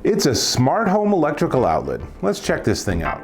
It's a smart home electrical outlet. Let's check this thing out.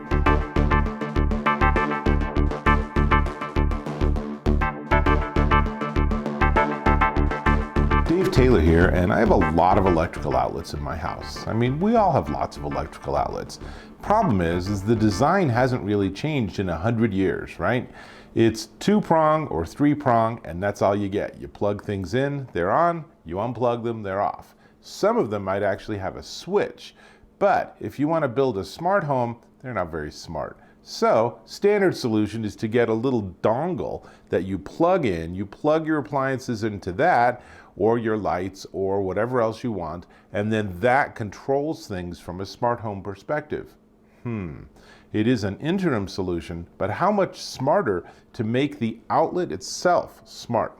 Dave Taylor here, and I have a lot of electrical outlets in my house. I mean, we all have lots of electrical outlets. Problem is the design hasn't really changed in 100 years, right? It's two-prong or three-prong, and that's all you get. You plug things in, they're on, you unplug them, they're off. Some of them might actually have a switch, but if you want to build a smart home, they're not very smart. So, standard solution is to get a little dongle that you plug in, you plug your appliances into that, or your lights, or whatever else you want, and then that controls things from a smart home perspective. It is an interim solution, but how much smarter to make the outlet itself smart?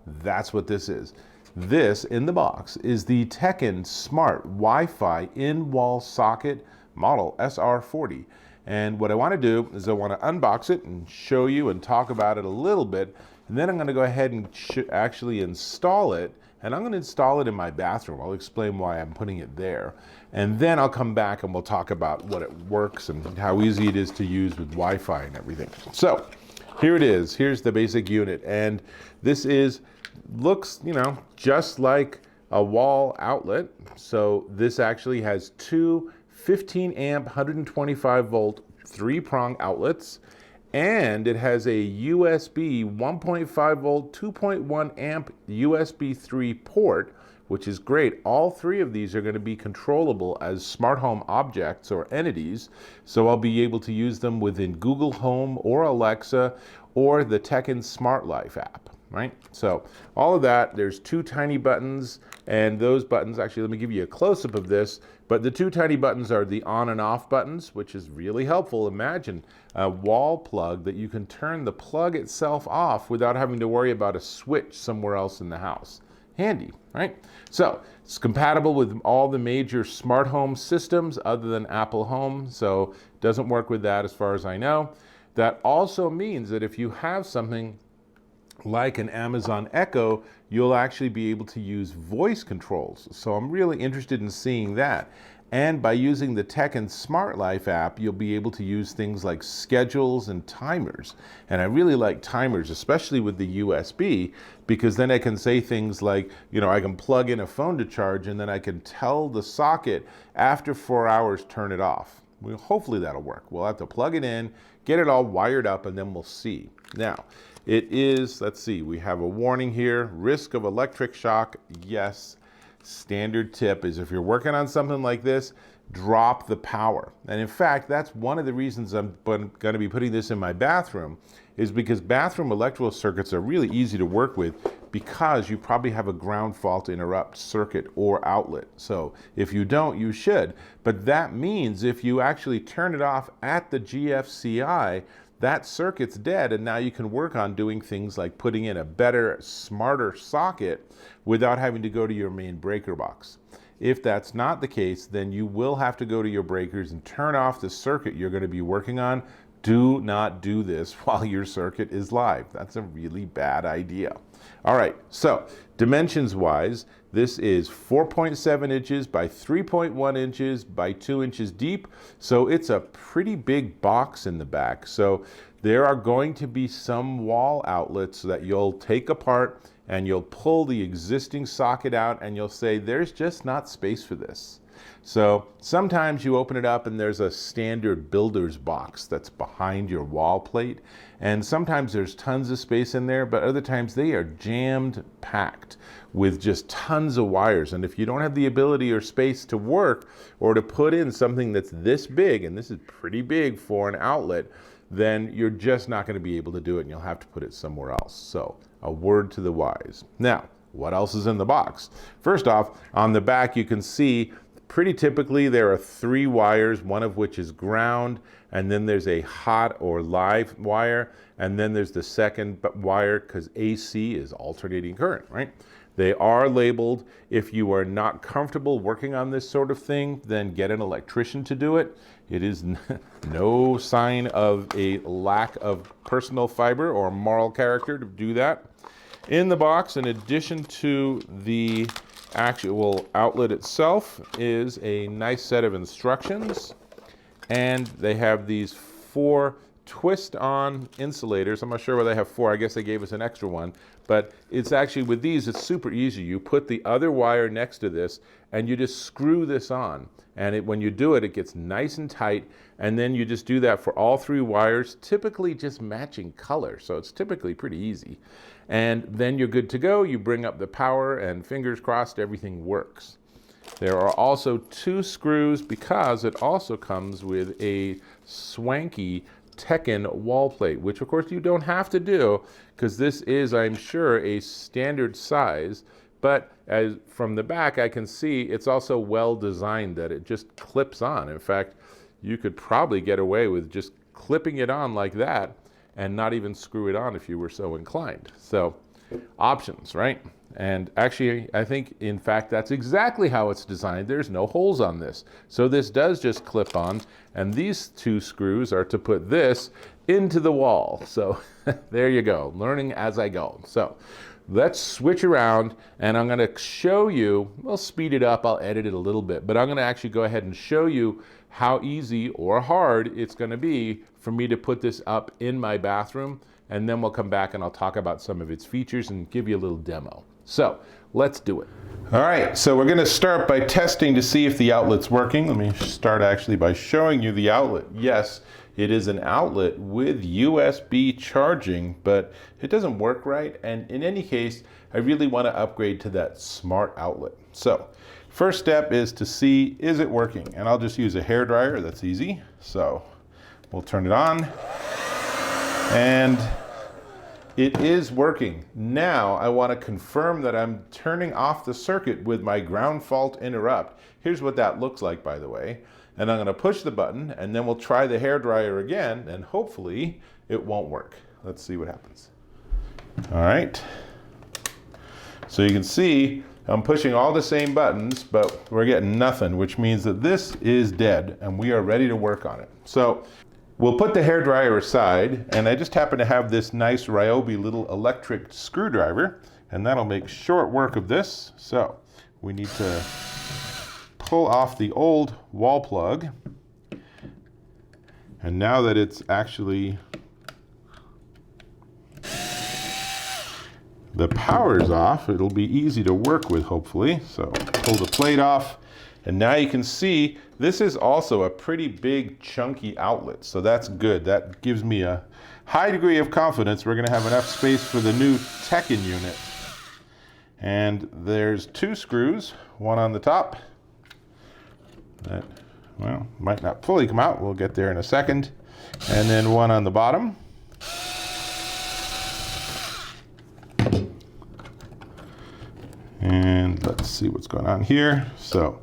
That's what this is. This, in the box, is the Teckin Smart Wi-Fi in-wall socket model SR40. And what I want to do is I want to unbox it and show you and talk about it a little bit. And then I'm going to go ahead and actually install it. And I'm going to install it in my bathroom. I'll explain why I'm putting it there. And then I'll come back and we'll talk about what it works and how easy it is to use with Wi-Fi and everything. So here it is. Here's the basic unit. And this looks, just like a wall outlet. So this actually has two 15 amp, 125 volt, three-prong outlets. And it has a USB 1.5 volt, 2.1 amp USB 3 port, which is great. All three of these are going to be controllable as smart home objects or entities. So I'll be able to use them within Google Home or Alexa or the Teckin Smart Life app, right? So all of that, there's two tiny buttons, and those buttons, actually, let me give you a close-up of this, but the two tiny buttons are the on and off buttons, which is really helpful. Imagine a wall plug that you can turn the plug itself off without having to worry about a switch somewhere else in the house. Handy, right? So it's compatible with all the major smart home systems other than Apple Home, so it doesn't work with that as far as I know. That also means that if you have something like an Amazon Echo, you'll actually be able to use voice controls. So I'm really interested in seeing that. And by using the Teckin Smart Life app, you'll be able to use things like schedules and timers. And I really like timers, especially with the USB, because then I can say things like, I can plug in a phone to charge, and then I can tell the socket after 4 hours, turn it off. Well, hopefully that'll work. We'll have to plug it in, get it all wired up, and then we'll see. Now, it is, let's see, we have a warning here, risk of electric shock, yes. Standard tip is if you're working on something like this, drop the power. And in fact, that's one of the reasons I'm going to be putting this in my bathroom, is because bathroom electrical circuits are really easy to work with because you probably have a ground fault interrupt circuit or outlet. So if you don't, you should. But that means if you actually turn it off at the GFCI, that circuit's dead, and now you can work on doing things like putting in a better, smarter socket without having to go to your main breaker box. If that's not the case, then you will have to go to your breakers and turn off the circuit you're going to be working on. Do not do this while your circuit is live. That's a really bad idea. All right, so dimensions-wise, this is 4.7 inches by 3.1 inches by 2 inches deep. So it's a pretty big box in the back. So there are going to be some wall outlets that you'll take apart and you'll pull the existing socket out and you'll say, there's just not space for this. So sometimes you open it up and there's a standard builder's box that's behind your wall plate. And sometimes there's tons of space in there, but other times they are jammed packed with just tons of wires. And if you don't have the ability or space to work or to put in something that's this big, and this is pretty big for an outlet, then you're just not going to be able to do it and you'll have to put it somewhere else. So a word to the wise. Now, what else is in the box? First off, on the back you can see pretty typically there are 3 wires, one of which is ground, and then there's a hot or live wire, and then there's the second wire because AC is alternating current, right? They are labeled. If you are not comfortable working on this sort of thing, then get an electrician to do it. It is no sign of a lack of personal fiber or moral character to do that. In the box, in addition to the actual outlet itself is a nice set of instructions, and they have these 4 twist-on insulators. I'm not sure why they have 4. I guess they gave us an extra one. But it's actually, with these, it's super easy. You put the other wire next to this, and you just screw this on. And when you do it, it gets nice and tight. And then you just do that for all 3 wires, typically just matching color. So it's typically pretty easy. And then you're good to go. You bring up the power, and fingers crossed, everything works. There are also 2 screws because it also comes with a swanky Teckin wall plate, which of course you don't have to do because this is, I'm sure, a standard size. But as from the back, I can see it's also well designed that it just clips on. In fact, you could probably get away with just clipping it on like that and not even screw it on if you were so inclined. So options, right? And actually, I think, in fact, that's exactly how it's designed. There's no holes on this. So this does just clip on, and these 2 screws are to put this into the wall. So there you go, learning as I go. So let's switch around, and I'm gonna show you, we'll speed it up, I'll edit it a little bit, but I'm gonna actually go ahead and show you how easy or hard it's gonna be for me to put this up in my bathroom, and then we'll come back and I'll talk about some of its features and give you a little demo. So let's do it. All right, so we're gonna start by testing to see if the outlet's working. Let me start actually by showing you the outlet. Yes, it is an outlet with USB charging, but it doesn't work right. And in any case, I really wanna upgrade to that smart outlet. So first step is to see, is it working? And I'll just use a hairdryer, that's easy. So we'll turn it on, and it is working. Now I want to confirm that I'm turning off the circuit with my ground fault interrupt. Here's what that looks like, by the way. And I'm going to push the button, and then we'll try the hairdryer again, and hopefully it won't work. Let's see what happens. All right. So you can see I'm pushing all the same buttons, but we're getting nothing, which means that this is dead, and we are ready to work on it. So we'll put the hairdryer aside, and I just happen to have this nice Ryobi little electric screwdriver, and that'll make short work of this. So we need to pull off the old wall plug, and now that it's actually, the power's off, it'll be easy to work with, hopefully. So pull the plate off, and now you can see this is also a pretty big chunky outlet, so that's good. That gives me a high degree of confidence we're going to have enough space for the new Teckin unit. And there's 2 screws, one on the top that, well, might not fully come out, we'll get there in a second, and then one on the bottom. And let's see what's going on here. So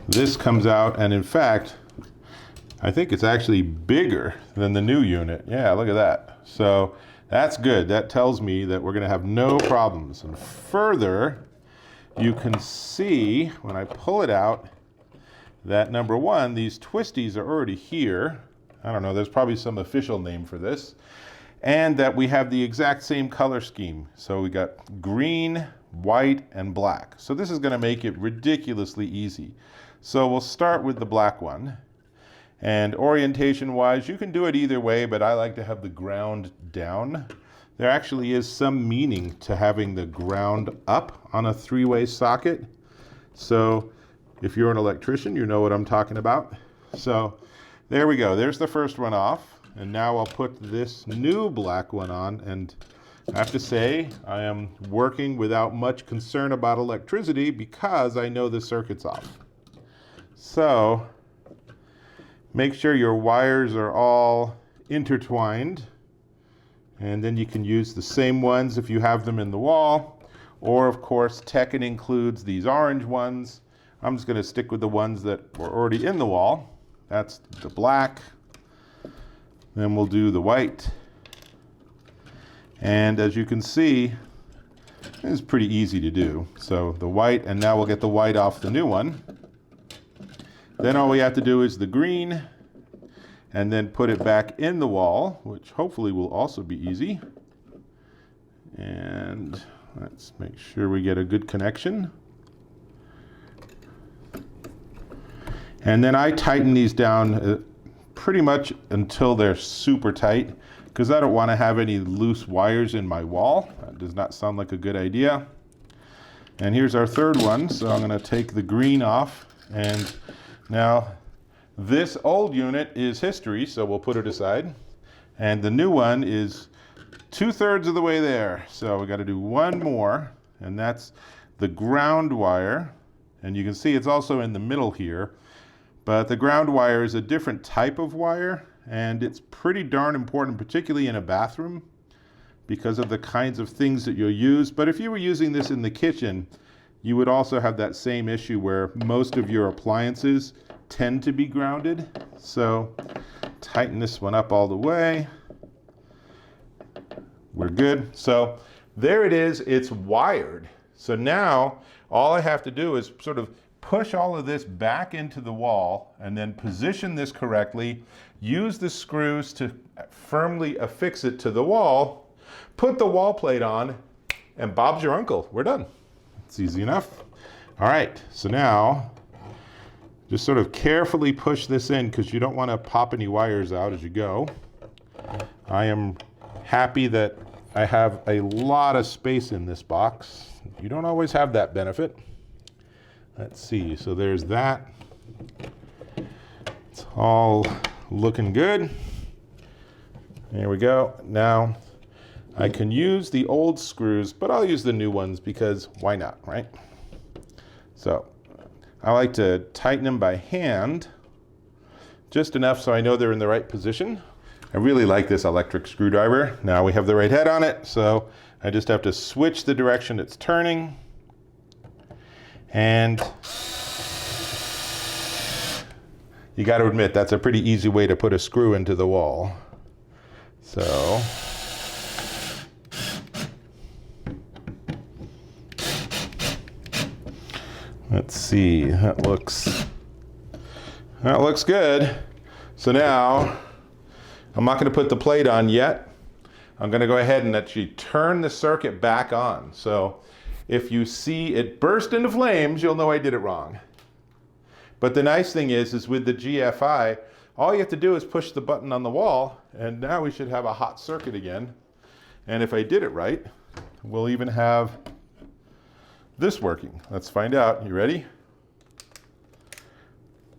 this comes out, and in fact, I think it's actually bigger than the new unit. Yeah, look at that. So that's good. That tells me that we're going to have no problems. And further, you can see when I pull it out that, number one, these twisties are already here. I don't know, there's probably some official name for this. And that we have the exact same color scheme. So we got green, white, and black. So this is going to make it ridiculously easy. So we'll start with the black one. And orientation wise, you can do it either way, but I like to have the ground down. There actually is some meaning to having the ground up on a 3-way socket. So if you're an electrician, you know what I'm talking about. So there we go. There's the first one off. And now I'll put this new black one on, and I have to say I am working without much concern about electricity because I know the circuit's off. So make sure your wires are all intertwined, and then you can use the same ones if you have them in the wall, or of course Teckin includes these orange ones. I'm just going to stick with the ones that were already in the wall. That's the black. Then we'll do the white. And as you can see, it's pretty easy to do. So the white, and now we'll get the white off the new one. Then all we have to do is the green, and then put it back in the wall, which hopefully will also be easy. And let's make sure we get a good connection. And then I tighten these down pretty much until they're super tight, because I don't want to have any loose wires in my wall. That does not sound like a good idea. And here's our third one. So I'm going to take the green off. And now this old unit is history, so we'll put it aside. And the new one is 2/3 of the way there. So we got to do one more, and that's the ground wire. And you can see it's also in the middle here. But the ground wire is a different type of wire, and it's pretty darn important, particularly in a bathroom, because of the kinds of things that you'll use. But if you were using this in the kitchen, you would also have that same issue where most of your appliances tend to be grounded. So tighten this one up all the way. We're good. So there it is, it's wired. So now all I have to do is sort of push all of this back into the wall and then position this correctly, use the screws to firmly affix it to the wall, put the wall plate on, and Bob's your uncle. We're done. It's easy enough. All right, so now just sort of carefully push this in because you don't want to pop any wires out as you go. I am happy that I have a lot of space in this box. You don't always have that benefit. Let's see, so there's that. It's all looking good. There we go. Now I can use the old screws, but I'll use the new ones because why not, right? So I like to tighten them by hand, just enough so I know they're in the right position. I really like this electric screwdriver. Now we have the right head on it, so I just have to switch the direction it's turning. And you got to admit, that's a pretty easy way to put a screw into the wall. So let's see, that looks good. So now I'm not going to put the plate on yet. I'm going to go ahead and actually turn the circuit back on. So if you see it burst into flames, you'll know I did it wrong. But the nice thing is with the GFI, all you have to do is push the button on the wall, and now we should have a hot circuit again. And if I did it right, we'll even have this working. Let's find out. You ready?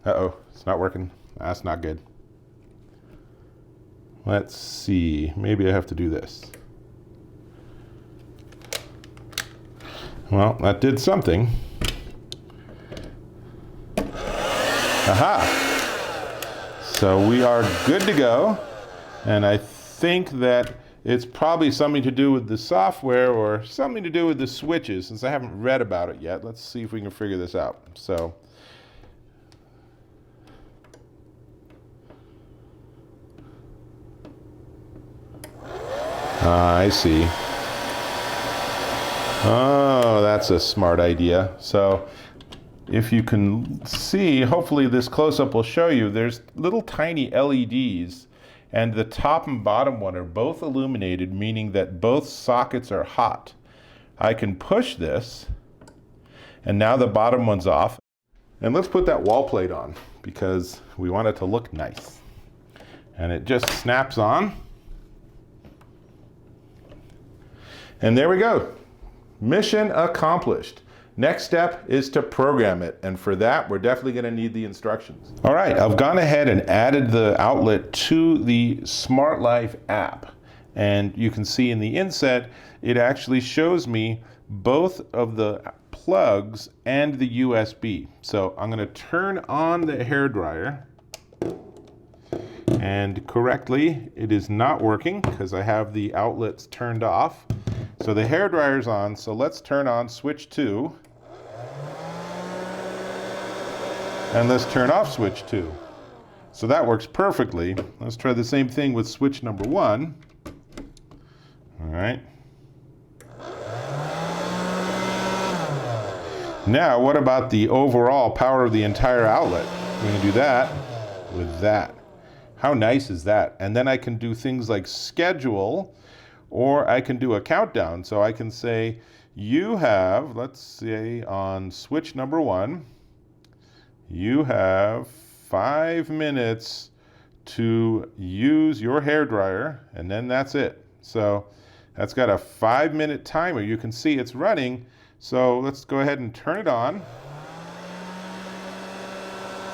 Uh-oh, it's not working. That's not good. Let's see. Maybe I have to do this. Well, that did something. Aha! So we are good to go. And I think that it's probably something to do with the software or something to do with the switches, since I haven't read about it yet. Let's see if we can figure this out. So I see. Oh, that's a smart idea. So if you can see, hopefully this close-up will show you, there's little tiny LEDs, and the top and bottom one are both illuminated, meaning that both sockets are hot. I can push this, and now the bottom one's off. And let's put that wall plate on, because we want it to look nice. And it just snaps on. And there we go. Mission accomplished. Next step is to program it, and for that we're definitely going to need the instructions. All right, I've gone ahead and added the outlet to the Smart Life app, and you can see in the inset it actually shows me both of the plugs and the USB. So I'm going to turn on the hairdryer, and correctly it is not working because I have the outlets turned off. So the hairdryer's on, so let's turn on switch 2. And let's turn off switch 2. So that works perfectly. Let's try the same thing with switch number 1. All right. Now, what about the overall power of the entire outlet? We're going to do that with that. How nice is that? And then I can do things like schedule, or I can do a countdown. So I can say, you have, let's say on switch number 1, you have 5 minutes to use your hair dryer, and then that's it. So that's got a 5-minute timer. You can see it's running. So let's go ahead and turn it on.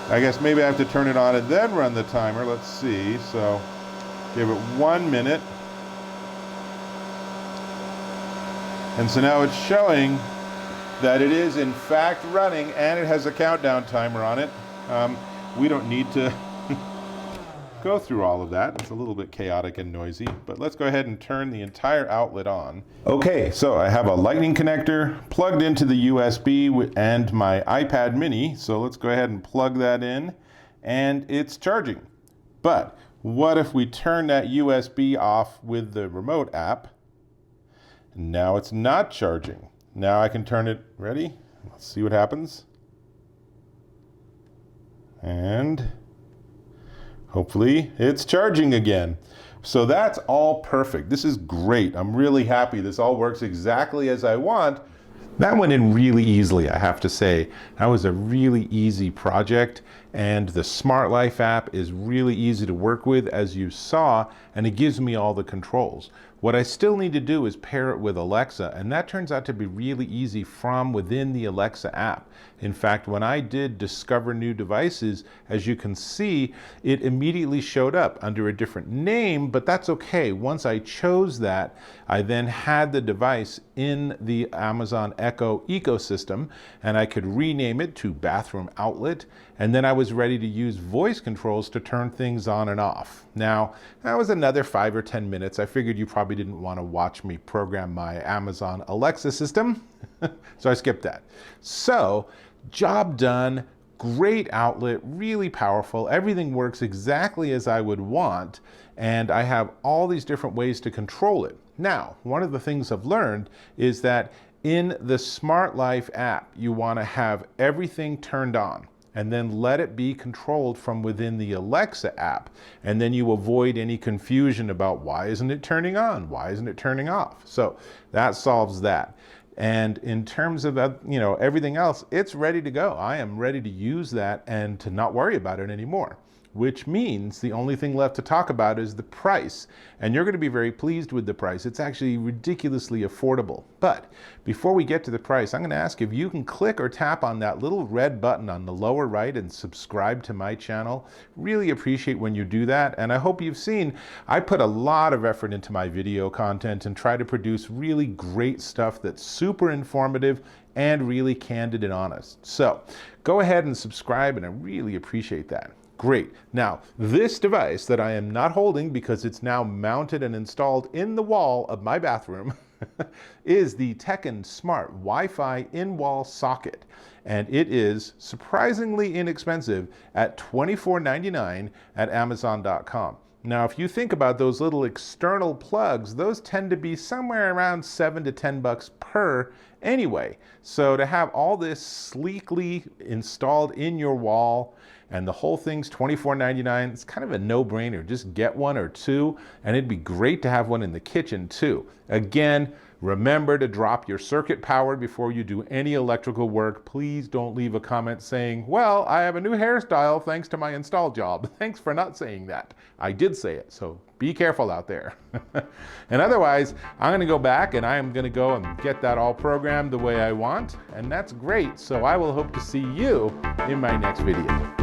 I guess maybe I have to turn it on and then run the timer. Let's see. So give it 1 minute. And so now it's showing that it is in fact running, and it has a countdown timer on it. We don't need to go through all of that. It's a little bit chaotic and noisy, but let's go ahead and turn the entire outlet on. Okay, so I have a lightning connector plugged into the USB and my iPad mini. So let's go ahead and plug that in, and it's charging. But what if we turn that USB off with the remote app? Now it's not charging. Now I can turn it, ready? Let's see what happens. And hopefully it's charging again. So that's all perfect. This is great. I'm really happy. This all works exactly as I want. That went in really easily, I have to say. That was a really easy project, and the Smart Life app is really easy to work with, as you saw, and it gives me all the controls. What I still need to do is pair it with Alexa, and that turns out to be really easy from within the Alexa app. In fact, when I did discover new devices, as you can see, it immediately showed up under a different name, but that's okay. Once I chose that, I then had the device in the Amazon Echo ecosystem, and I could rename it to Bathroom Outlet, and then I was ready to use voice controls to turn things on and off. Now, that was another 5 or 10 minutes. I figured you probably didn't want to watch me program my Amazon Alexa system, so I skipped that. So, job done, great outlet, really powerful. Everything works exactly as I would want, and I have all these different ways to control it. Now, one of the things I've learned is that in the Smart Life app, you want to have everything turned on, and then let it be controlled from within the Alexa app. And then you avoid any confusion about why isn't it turning on? Why isn't it turning off? So that solves that. And in terms of everything else, it's ready to go. I am ready to use that and to not worry about it anymore. Which means the only thing left to talk about is the price. And you're going to be very pleased with the price. It's actually ridiculously affordable. But before we get to the price, I'm going to ask if you can click or tap on that little red button on the lower right and subscribe to my channel. Really appreciate when you do that. And I hope you've seen I put a lot of effort into my video content and try to produce really great stuff that's super informative and really candid and honest. So go ahead and subscribe, and I really appreciate that. Great. Now, this device that I am not holding because it's now mounted and installed in the wall of my bathroom is the Teckin Smart Wi-Fi in-wall socket. And it is surprisingly inexpensive at $24.99 at Amazon.com. Now, if you think about those little external plugs, those tend to be somewhere around $7 to $10 per anyway. So to have all this sleekly installed in your wall, and the whole thing's $24.99, it's kind of a no-brainer. Just get one or two, and it'd be great to have one in the kitchen too. Again, remember to drop your circuit power before you do any electrical work. Please don't leave a comment saying, well, I have a new hairstyle thanks to my install job. Thanks for not saying that. I did say it, so be careful out there. And otherwise, I'm gonna go back and I am gonna go and get that all programmed the way I want, and that's great. So I will hope to see you in my next video.